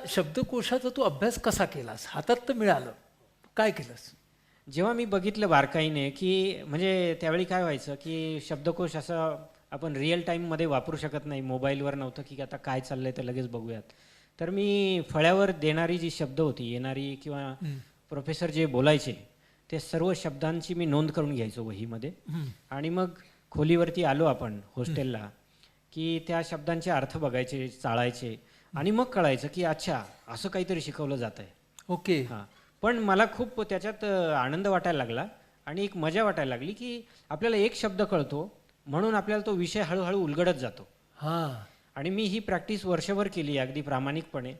शब्दकोशाचा तू अभ्यास कसा केलास? हातात तर मिळालं, काय केलंस? जेव्हा मी बघितलं बारकाईने की म्हणजे त्यावेळी काय व्हायचं की शब्दकोश असं आपण रिअल टाईममध्ये वापरू शकत नाही, मोबाईलवर नव्हतं की आता काय चाललंय तर लगेच बघूयात. तर मी फळ्यावर देणारी जी शब्द होती येणारी किंवा प्रोफेसर जे बोलायचे ते सर्व शब्दांची मी नोंद करून घ्यायचो वहीमध्ये. आणि मग खोलीवरती आलो आपण हॉस्टेलला की त्या शब्दांचे अर्थ बघायचे, चाळायचे आणि मग कळायचं की अच्छा असं काहीतरी शिकवलं जात आहे. ओके. हां. पण मला खूप त्याच्यात आनंद वाटायला लागला आणि एक मजा वाटायला लागली की आपल्याला एक शब्द कळतो म्हणून आपल्याला तो विषय हळूहळू उलगडत जातो. हां. आणि मी ही प्रॅक्टिस वर्षभर केली अगदी प्रामाणिकपणे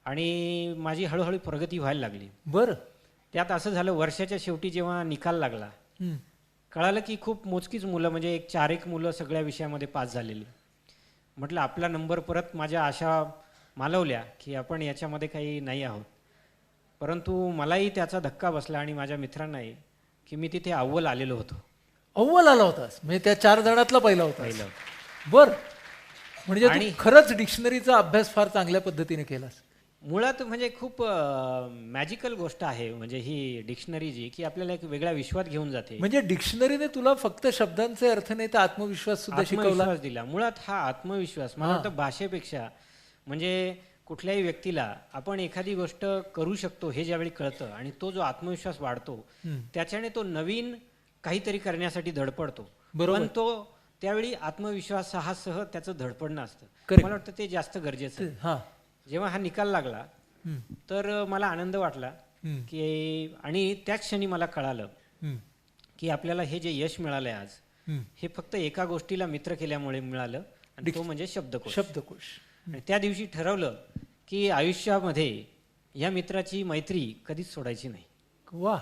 आणि माझी हळूहळू प्रगती व्हायला लागली. बरं. त्यात असं झालं वर्षाच्या शेवटी जेव्हा निकाल लागला हं. कळालं की खूप मोजकीच मुलं म्हणजे एक 4-1 मुलं सगळ्या विषयामध्ये पास झालेली. म्हटलं आपला नंबर परत माझ्या आशा मालवल्या की आपण याच्यामध्ये काही नाही आहोत. परंतु मलाही त्याचा धक्का बसला आणि माझ्या मित्रांनाही की मी तिथे अव्वल आलेलो होतो. अव्वल आला होतास म्हणजे त्या 4 जणातला पहिला होता. पहिलं. बर. म्हणजे तू आणि- खरंच डिक्शनरीचा अभ्यास फार चांगल्या पद्धतीने केलास. मुळात म्हणजे खूप मॅजिकल गोष्ट आहे म्हणजे ही डिक्शनरी जी की आपल्याला एक वेगळ्या विश्वात घेऊन जाते. म्हणजे डिक्शनरीने तुला फक्त शब्दांचे अर्थ नाही तर आत्मविश्वास सुद्धा शिकवला. आत्मविश्वास दिला. मुळात हा आत्मविश्वास मला वाटतं भाषेपेक्षा म्हणजे कुठल्याही व्यक्तीला आपण एखादी गोष्ट करू शकतो हे ज्यावेळी कळतं आणि तो जो आत्मविश्वास वाढतो त्याच्याने तो नवीन काहीतरी करण्यासाठी धडपडतो. बरोबर. पण तो त्यावेळी आत्मविश्वासासह त्याचं धडपडणं असतं. Correct. मला वाटतं ते जास्त गरजेचं आहे. हां. जेव्हा हा निकाल लागला हं. तर मला आनंद वाटला हं. की आणि त्याच क्षणी मला कळालं हं. की आपल्याला हे जे यश मिळालंय आज हं. हे फक्त एका गोष्टीला मित्र केल्यामुळे मिळालं आणि तो म्हणजे शब्दकोश. शब्दकोश. आणि त्या दिवशी ठरवलं की आयुष्यामध्ये या मित्राची मैत्री कधीच सोडायची नाही. वाह.